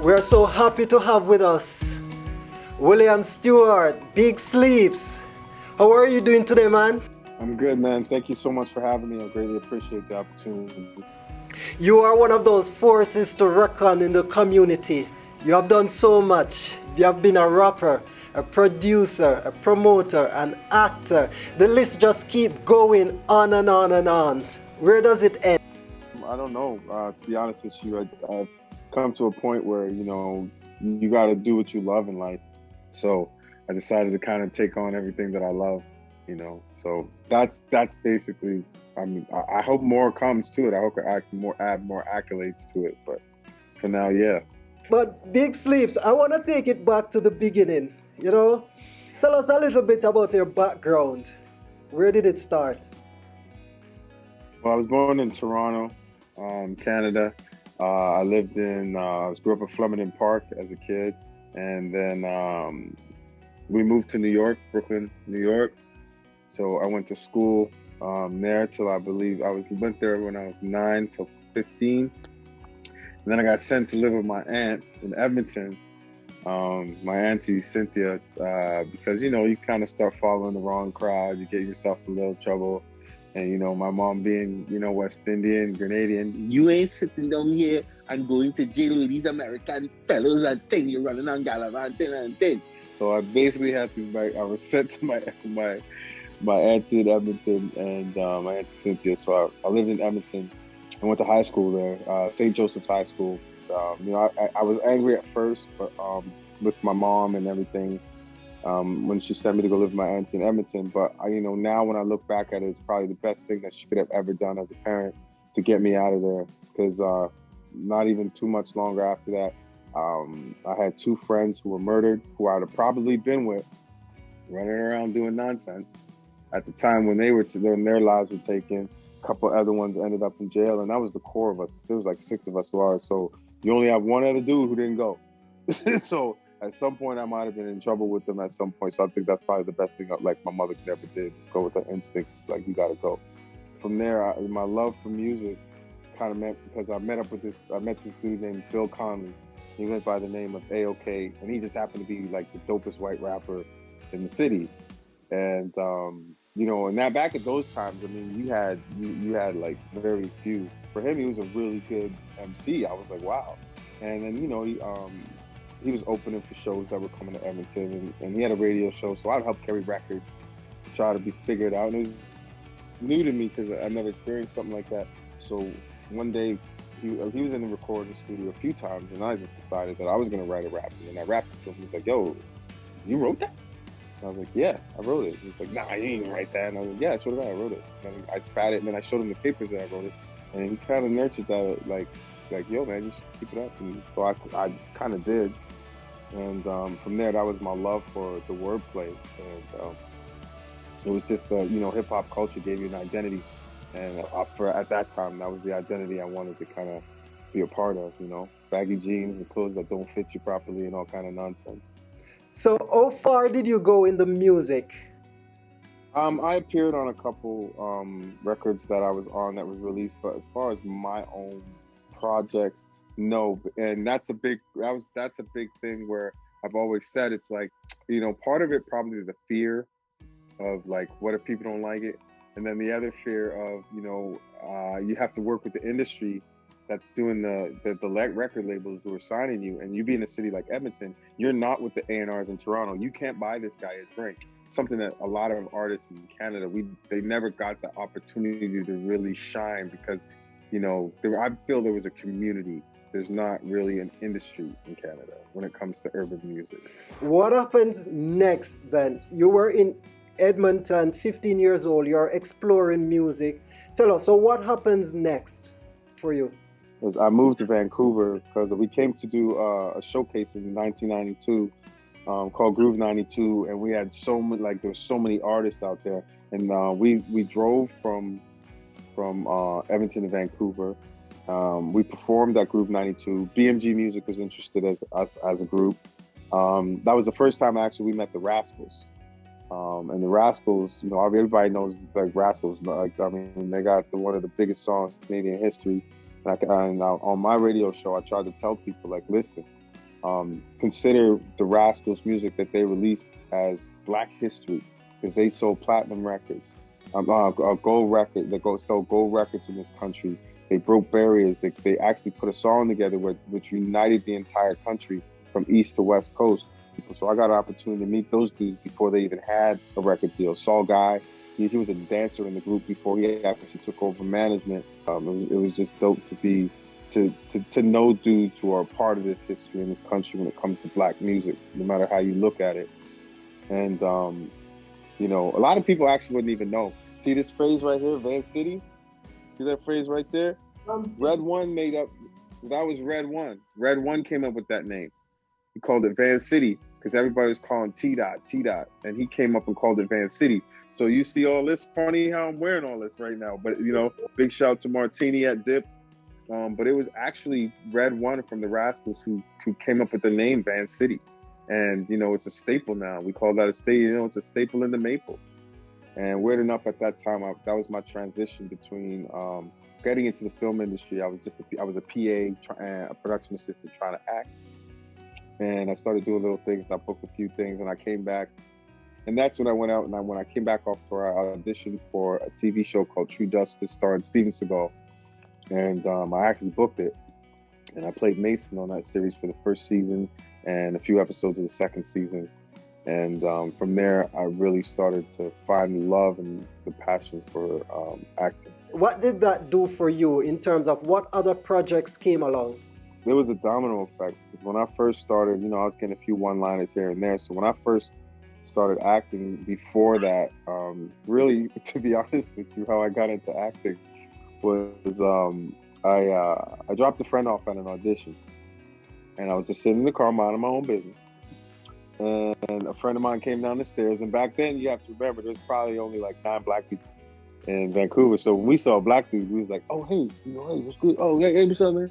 We're so happy to have with us William Stewart, Big Sleeps. How are you doing today, man? I'm good, man. Thank you so much for having me. I greatly appreciate the opportunity. You are one of those forces to reckon in the community. You have done so much. You have been a rapper, a producer, a promoter, an actor. The list just keeps going on and on and on. Where does it end? I don't know. To be honest with you, I've come to a point where, you got to do what you love in life. So I decided to kind of take on everything that I love, So that's basically, I hope more comes to it. I hope I can add more accolades to it. But for now, yeah. But Big Sleeps, I want to take it back to the beginning, Tell us a little bit about your background. Where did it start? Well, I was born in Toronto, Canada. I lived grew up in Flemington Park as a kid. And then we moved to New York, Brooklyn, New York. So I went to school there till I went there when I was 9 till 15. And then I got sent to live with my aunt in Edmonton, my auntie Cynthia, because, you kind of start following the wrong crowd, you get yourself in a little trouble. And, my mom being, West Indian, Grenadian, you ain't sitting down here and going to jail with these American fellows and thing, you're running on gallivanting and thing. So I basically had to, I was sent to my auntie in Edmonton and my auntie Cynthia. So I lived in Edmonton. I went to high school there, St. Joseph's High School. I was angry at first, but with my mom and everything, when she sent me to go live with my auntie in Edmonton. But now when I look back at it, it's probably the best thing that she could have ever done as a parent to get me out of there. Because not even too much longer after that, I had 2 friends who were murdered, who I'd have probably been with, running around doing nonsense. At the time when when their lives were taken, a couple other ones ended up in jail, and that was the core of us. There was like 6 of us who are. So you only have one other dude who didn't go. So at some point, I might have been in trouble with them at some point. So I think that's probably the best thing like my mother never did, just go with her instincts, like you gotta go. From there, my love for music kind of meant, because I met this dude named Bill Conley. He went by the name of A-OK, and he just happened to be like the dopest white rapper in the city. And and that back at those times, you had like very few. For him, he was a really good MC. I was like, wow. And then he was opening for shows that were coming to Edmonton, and he had a radio show, so I'd help carry records, try to be figured out. And it was new to me because I never experienced something like that. So one day, he was in the recording studio a few times, and I just decided that I was going to write a rap. And I rapped to him. He was like, yo, you wrote that? And I was like, yeah, I wrote it. He was like, nah, you didn't write that. And I was like, yeah, I swear to God, I wrote it. And I spat it, and then I showed him the papers that I wrote it. And he kind of nurtured that, like, yo, man, you should keep it up. And so I kind of did. And from there, that was my love for the wordplay. And it was just, hip-hop culture gave you an identity. And at that time, that was the identity I wanted to kind of be a part of, baggy jeans and clothes that don't fit you properly and all kind of nonsense. So how far did you go in the music? I appeared on a couple records that I was on that was released, but as far as my own projects, no. And that's a big thing where I've always said, it's like, part of it probably the fear of like, what if people don't like it? And then the other fear of, you have to work with the industry that's doing the record labels who are signing you, and you be in a city like Edmonton, you're not with the A&Rs in Toronto. You can't buy this guy a drink. Something that a lot of artists in Canada, they never got the opportunity to really shine because, I feel there was a community. There's not really an industry in Canada when it comes to urban music. What happens next then? You were in Edmonton, 15 years old, you're exploring music. Tell us, so what happens next for you? I moved to Vancouver because we came to do a showcase in 1992 called Groove 92, and we had there were so many artists out there, and we drove from Edmonton to Vancouver. We performed at Groove 92. BMG Music was interested as us as a group. That was the first time actually we met the Rascals. And the Rascals, everybody knows like Rascals. They got one of the biggest songs in Canadian history. And on my radio show, I tried to tell people, like, listen, consider the Rascals music that they released as Black history, because they sold platinum records, gold record. They sold gold records in this country. They broke barriers. They actually put a song together which united the entire country from east to west coast. So I got an opportunity to meet those dudes before they even had a record deal. Saul Guy, he was a dancer in the group before he actually took over management. It was just dope to know dudes who are a part of this history in this country when it comes to Black music, no matter how you look at it. And you know, a lot of people actually wouldn't even know. See this phrase right here, Van City? See that phrase right there? Red One made up, that was Red One. Red One came up with that name. He called it Van City because everybody was calling T-Dot, T-Dot. And he came up and called it Van City. So you see all this, funny how I'm wearing all this right now. But, you know, big shout out to Martini at Dipped. But it was actually Red One from the Rascals who came up with the name Van City. And, you know, it's a staple now. We call that a staple, you know, it's a staple in the Maple. And weird enough, at that time, that was my transition between getting into the film industry. I was a PA, a production assistant trying to act. And I started doing little things. I booked a few things and I came back. And that's when I went out and when I came back off for I auditioned for a TV show called True Justice starring Steven Seagal. And I actually booked it. And I played Mason on that series for the first season and a few episodes of the second season. And from there, I really started to find the love and the passion for acting. What did that do for you in terms of what other projects came along? There was a domino effect. Because when I first started, you know, I was getting a few one-liners here and there. So when I first started acting, before that, really, to be honest with you, how I got into acting was I dropped a friend off at an audition. And I was just sitting in the car minding my own business. And a friend of mine came down the stairs. And back then, you have to remember, there's probably only like 9 Black people in Vancouver. So when we saw a Black dude, we was like, oh, hey, you know, hey, what's good? Oh, hey, what's up, man?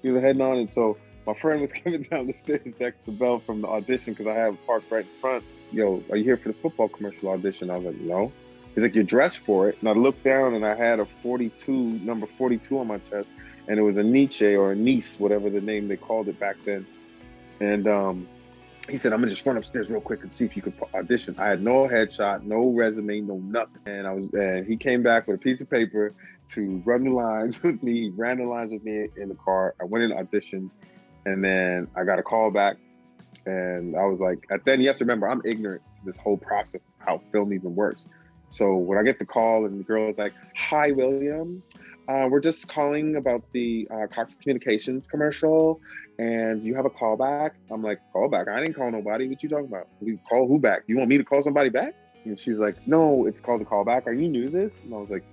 He was heading on. And so my friend was coming down the stairs next to the bell from the audition because I had parked right in front. Yo, are you here for the football commercial audition? I was like, no. He's like, you're dressed for it. And I looked down and I had a number 42 on my chest. And it was a Nietzsche or a Nice, whatever the name they called it back then. And he said, I'm gonna just run upstairs real quick and see if you could audition. I had no headshot, no resume, no nothing. And he came back with a piece of paper to run the lines with me. He ran the lines with me in the car. I went in audition, and then I got a call back. And I was like, then you have to remember, I'm ignorant to this whole process, how film even works. So when I get the call and the girl is like, hi, William. We're just calling about the Cox Communications commercial, and you have a callback. I'm like, callback? I didn't call nobody. What you talking about? You call who back? You want me to call somebody back? And she's like, no, it's called a callback. Are you new to this? And I was like,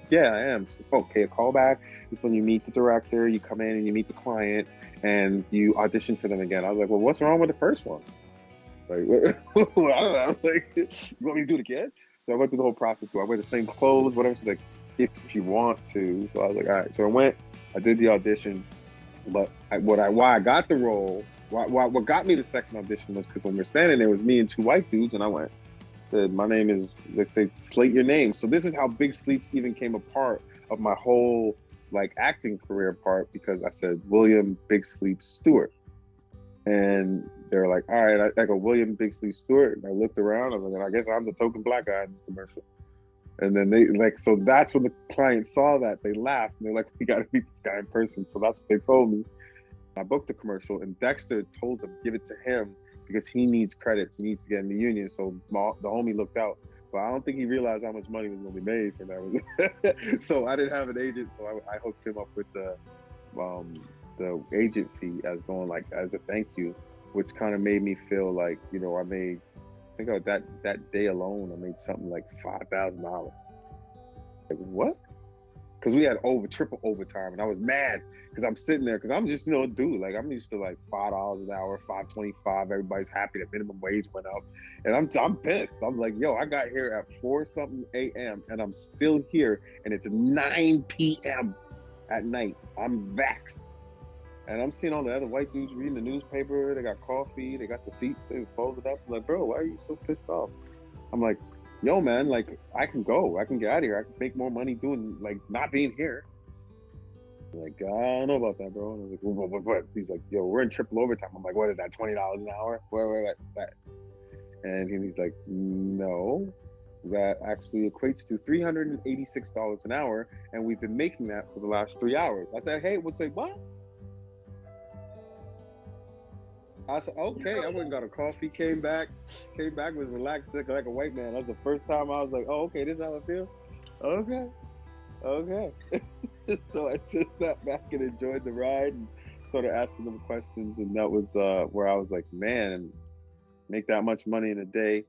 yeah, I am. So, okay, a callback is when you meet the director, you come in and you meet the client, and you audition for them again. I was like, well, what's wrong with the first one? Like, I don't know. Like, you want me to do it again? So I went through the whole process. Do I wear the same clothes? Whatever. She's like, if you want to. So I was like, all right. So I went, I did the audition, but why I got the role, what got me the second audition was because when we're standing there, it was me and 2 white dudes, and I said, my name is, let's say, slate your name. So this is how Big Sleeps even came a part of my whole like acting career part, because I said, William Big Sleep Stewart. And they're like, all right, I go, William Big Sleep Stewart. And I looked around, I was like, I guess I'm the token Black guy in this commercial. And then they so that's when the client saw that, they laughed and they're like, we got to meet this guy in person. So that's what they told me. I booked the commercial and Dexter told them, give it to him because he needs credits. He needs to get in the union. So the homie looked out, but I don't think he realized how much money was going to be made for that. So I didn't have an agent. So I hooked him up with the agent fee as going like, as a thank you, which kind of made me feel like, you know, I think of that day alone, I made something like $5,000. Like, what? Because we had triple overtime, and I was mad because I'm sitting there because I'm just, you know, dude, like I'm used to like $5 an hour, $5.25. Everybody's happy that minimum wage went up, and I'm pissed. I'm like, yo, I got here at 4-something a.m. and I'm still here, and it's 9 p.m. at night. I'm vaxxed. And I'm seeing all the other white dudes reading the newspaper. They got coffee. They got the feet folded up. I'm like, bro, why are you so pissed off? I'm like, yo, man, like, I can go. I can get out of here. I can make more money doing, like, not being here. I'm like, I don't know about that, bro. And I was like, what? He's like, yo, we're in triple overtime. I'm like, what is that, $20 an hour? What? And he's like, no, that actually equates to $386 an hour, and we've been making that for the last 3 hours. I said, hey, what's like, what? I said, okay. I went and got a coffee, came back, was relaxed like a white man. That was the first time I was like, oh, okay, this is how I feel. Okay. So I just sat back and enjoyed the ride and started asking them questions, and that was where I was like, man, make that much money in a day.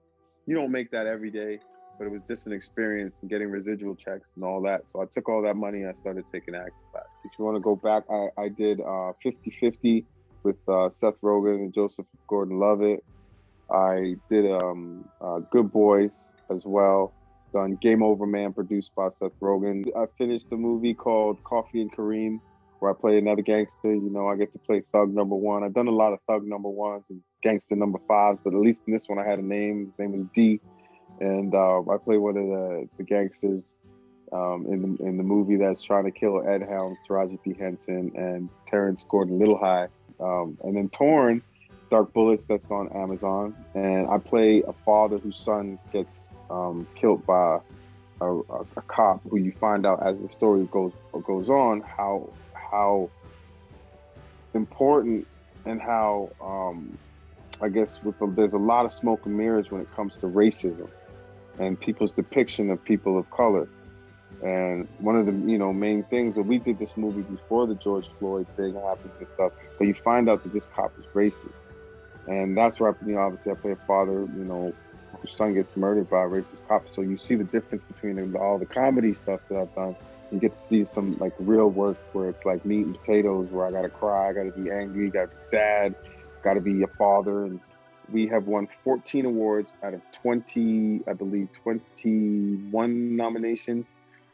You don't make that every day, but it was just an experience and getting residual checks and all that. So I took all that money and I started taking acting class. If you want to go back, I did 50-50 with Seth Rogen and Joseph Gordon-Levitt. I did Good Boys as well. Done Game Over Man, produced by Seth Rogen. I finished a movie called Coffee and Kareem, where I play another gangster. You know, I get to play Thug Number One. I've done a lot of Thug Number Ones and Gangster Number Fives, but at least in this one I had a name. His name was D, and I play one of the gangsters in the movie that's trying to kill Ed Helms, Taraji P. Henson, and Terrence Gordon Little High. And then Torn, Dark Bullets, that's on Amazon, and I play a father whose son gets killed by a cop, who you find out as the story goes on how important and how I guess there's a lot of smoke and mirrors when it comes to racism and people's depiction of people of color. And one of the main things that we did this movie before the George Floyd thing happened and stuff, but you find out that this cop is racist, and that's where obviously I play a father whose son gets murdered by a racist cop. So you see the difference between all the comedy stuff that I've done. You get to see some like real work where it's like meat and potatoes, where I gotta cry, I gotta be angry, gotta be sad, gotta be a father. And we have won 14 awards out of 20, I believe 21 nominations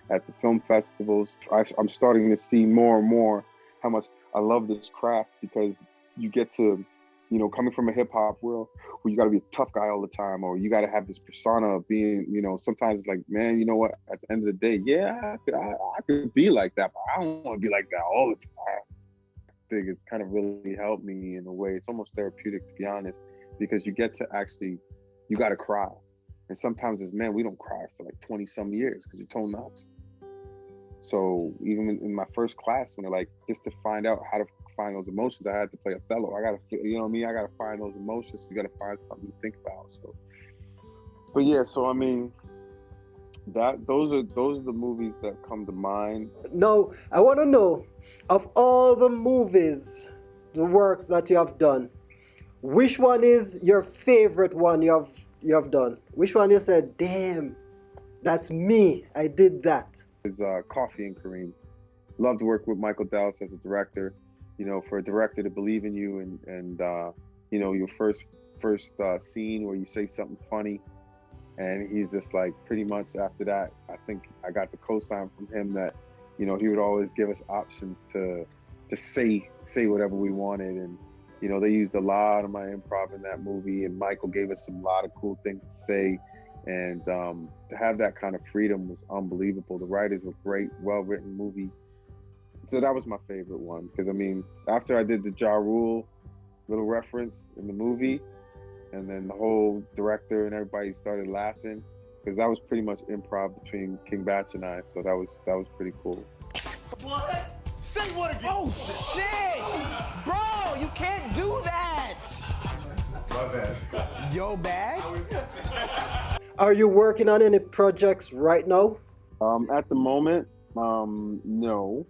at the film festivals. I'm starting to see more and more how much I love this craft, because you get to, coming from a hip hop world where you got to be a tough guy all the time, or you got to have this persona of being, sometimes it's like, man, you know what? At the end of the day, yeah, I could be like that, but I don't want to be like that all the time. I think it's kind of really helped me in a way. It's almost therapeutic, to be honest, because you get to actually, you got to cry. And sometimes as men, we don't cry for like 20 some years because you're told not to. So even in my first class, when they're like, just to find out how to find those emotions, I had to play Othello. I gotta, I gotta find those emotions. So you gotta find something to think about. So, but yeah, so I mean, those are the movies that come to mind. Now, I want to know, of all the movies, the works that you have done, which one is your favorite one you have done? Which one you said, damn, that's me, I did that? Is Coffee and Kareem. Love to work with Michael Dallas as a director. For a director to believe in you and your first scene where you say something funny, and he's just like, pretty much after that, I think I got the cosign from him that he would always give us options to say whatever we wanted. And they used a lot of my improv in that movie, and Michael gave us a lot of cool things to say. And to have that kind of freedom was unbelievable. The writers were great, well-written movie. So that was my favorite one, because I mean, after I did the Ja Rule little reference in the movie, and then the whole director and everybody started laughing, because that was pretty much improv between King Batch and I. So that was pretty cool. What? Say what again? Oh shit, bro! You can't do that. My bad. Yo bad? Are you working on any projects right now? At the moment, no.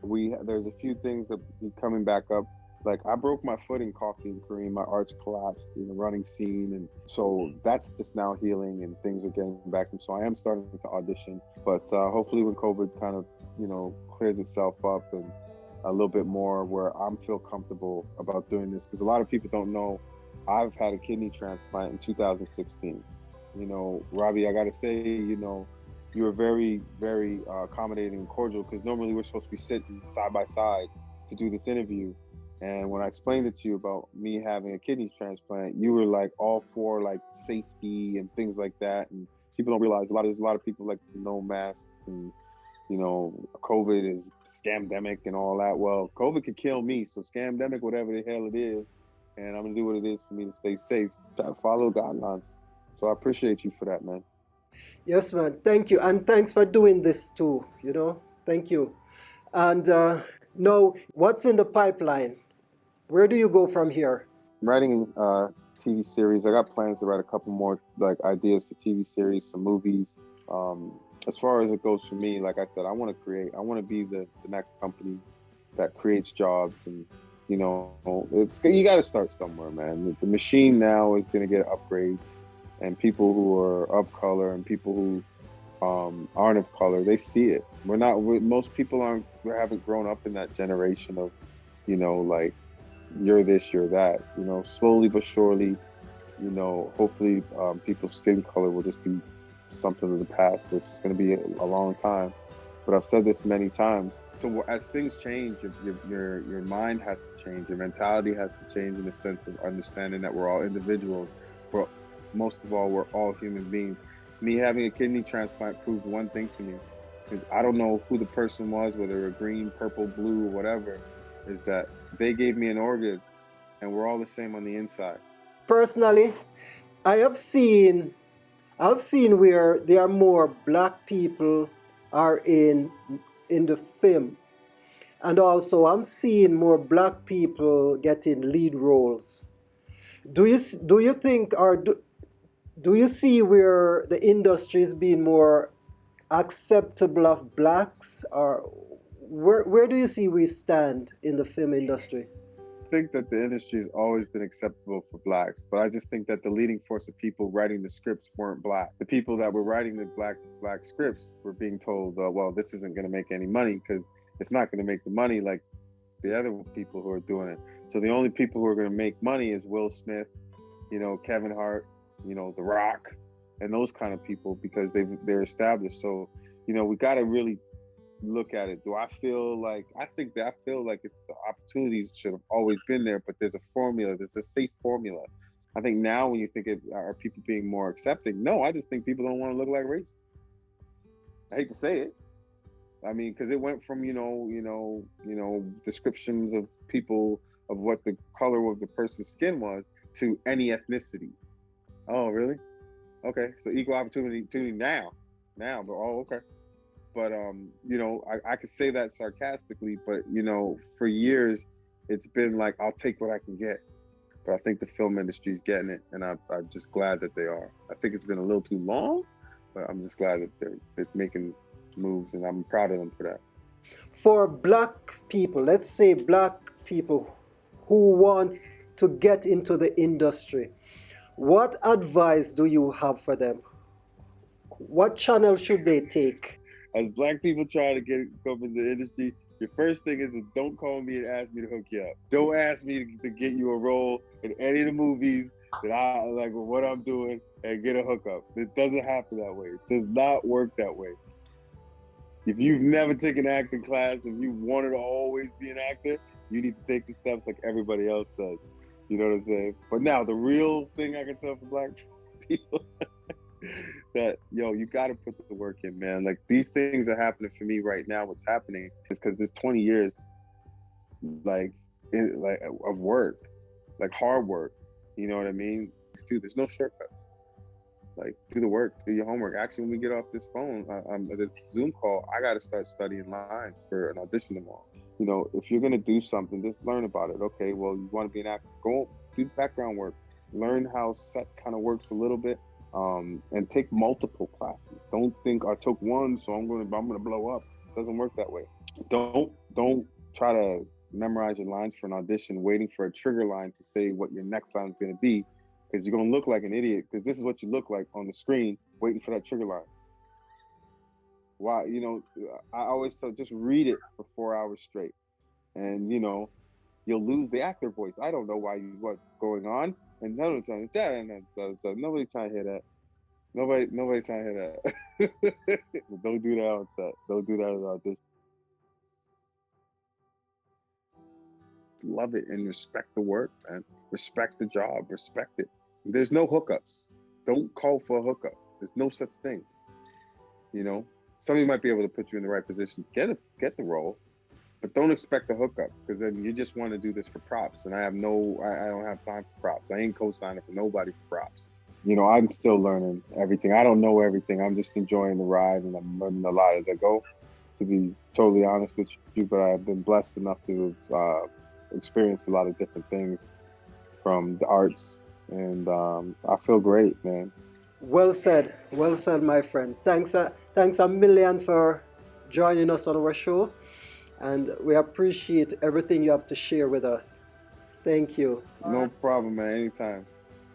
There's a few things that be coming back up. Like, I broke my foot in Coffee and Kareem. My arch collapsed in the running scene, and so that's just now healing and things are getting back. And so I am starting to audition, but hopefully when COVID kind of clears itself up and a little bit more, where I'm feel comfortable about doing this, because a lot of people don't know I've had a kidney transplant in 2016. Robbie, I gotta say, you were very, very accommodating and cordial, because normally we're supposed to be sitting side by side to do this interview. And when I explained it to you about me having a kidney transplant, you were like all for like safety and things like that. And people don't realize there's a lot of people like no masks and you know, COVID is scamdemic and all that. Well, COVID could kill me, so scamdemic, whatever the hell it is, and I'm gonna do what it is for me to stay safe. Try to follow guidelines. So I appreciate you for that, man. Yes, man. Thank you. And thanks for doing this too, you know. Thank you. And now, what's in the pipeline? Where do you go from here? I'm writing TV series. I got plans to write a couple more like ideas for TV series, some movies. As far as it goes for me, like I said, I want to create. I want to be the next company that creates jobs, and you know, you got to start somewhere, man. The machine now is going to get upgrades, and people who are of color and people who aren't of color, they see it. Most people haven't grown up in that generation of, you know, like you're this, you're that. You know, slowly but surely, you know, hopefully people's skin color will just be something of the past, which is going to be a long time. But I've said this many times. So as things change, your mind has to change. Your mentality has to change in the sense of understanding that we're all individuals. But most of all, we're all human beings. Me having a kidney transplant proved one thing to me. Because I don't know who the person was, whether they're green, purple, blue, or whatever, is that they gave me an organ and we're all the same on the inside. Personally, I've seen where there are more black people are in the film, and also I'm seeing more black people getting lead roles. Do you think, or do you see where the industry is being more acceptable of blacks, or where do you see we stand in the film industry? I think that the industry has always been acceptable for blacks, but I just think that the leading force of people writing the scripts weren't black. The people that were writing the black scripts were being told, well, this isn't going to make any money because it's not going to make the money like the other people who are doing it. So the only people who are going to make money is Will Smith, you know, Kevin Hart, you know, The Rock, and those kind of people, because they're established. So, you know, we got to really look at it. I feel like the opportunities should have always been there, but there's a formula. There's a safe formula. I think now when you think are people being more accepting? No, I just think people don't want to look like racists. I hate to say it. I mean, because it went from descriptions of people of what the color of the person's skin was to any ethnicity. Oh, really? Okay, so equal opportunity now, but okay. But you know, I could say that sarcastically, but you know, for years it's been like I'll take what I can get. But I think the film industry's getting it, and I'm just glad that they are. I think it's been a little too long, but I'm just glad that they're making moves, and I'm proud of them for that. For black people, let's say black people who want to get into the industry, what advice do you have for them? What channel should they take? As black people try to come into the industry, your first thing is don't call me and ask me to hook you up. Don't ask me to get you a role in any of the movies that I like what I'm doing and get a hookup. It doesn't happen that way. It does not work that way. If you've never taken acting class, if you wanted to always be an actor, you need to take the steps like everybody else does. You know what I'm saying? But now the real thing I can tell for black people that, you got to put the work in, man. Like these things are happening for me right now. What's happening is because there's 20 years of work, like hard work. You know what I mean? Dude, there's no shortcuts. Like do the work, do your homework. Actually, when we get off this phone, this Zoom call, I got to start studying lines for an audition tomorrow. You know, if you're gonna do something, just learn about it. Okay, well, you want to be an actor, go do background work, learn how set kind of works a little bit. And take multiple classes. Don't think I took one, so I'm gonna blow up. It doesn't work that way. Don't try to memorize your lines for an audition, waiting for a trigger line to say what your next line is gonna be, because you're gonna look like an idiot. Because this is what you look like on the screen, waiting for that trigger line. Why? You know, I always tell, just read it for 4 hours straight, and you know, you'll lose the actor voice. I don't know what's going on. And nobody's trying to hear that. Nobody's trying to hear that. Don't do that on set. Don't do that on audition. Love it and respect the work, man. Respect the job. Respect it. There's no hookups. Don't call for a hookup. There's no such thing. You know, somebody might be able to put you in the right position, get the role, but don't expect a hookup, because then you just want to do this for props. And I don't have time for props. I ain't co-signing for nobody for props. You know, I'm still learning everything. I don't know everything. I'm just enjoying the ride, and I'm learning a lot as I go, to be totally honest with you. But I've been blessed enough to experience a lot of different things from the arts, and I feel great, man. Well said, my friend. Thanks a million for joining us on our show, and we appreciate everything you have to share with us. Thank you. No problem, man. Anytime.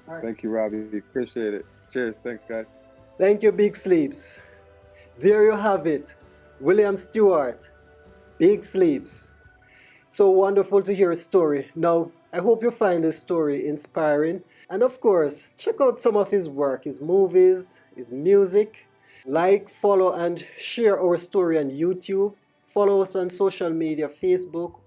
Right. Thank you, Robbie. Appreciate it. Cheers. Thanks, guys. Thank you, Big Sleeps. There you have it. William Stewart, Big Sleeps. It's so wonderful to hear his story. Now, I hope you find this story inspiring. And of course, check out some of his work, his movies, his music. Like, follow, and share our story on YouTube. Follow us on social media, Facebook,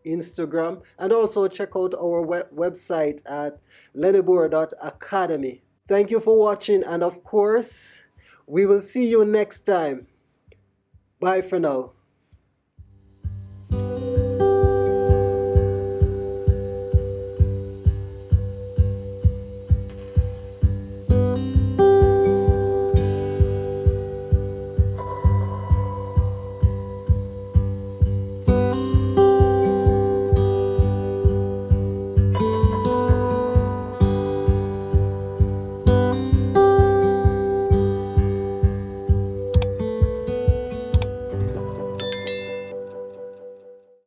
Instagram, and also check out our website at Leighnibor.academy. Thank you for watching, and of course, we will see you next time. Bye for now.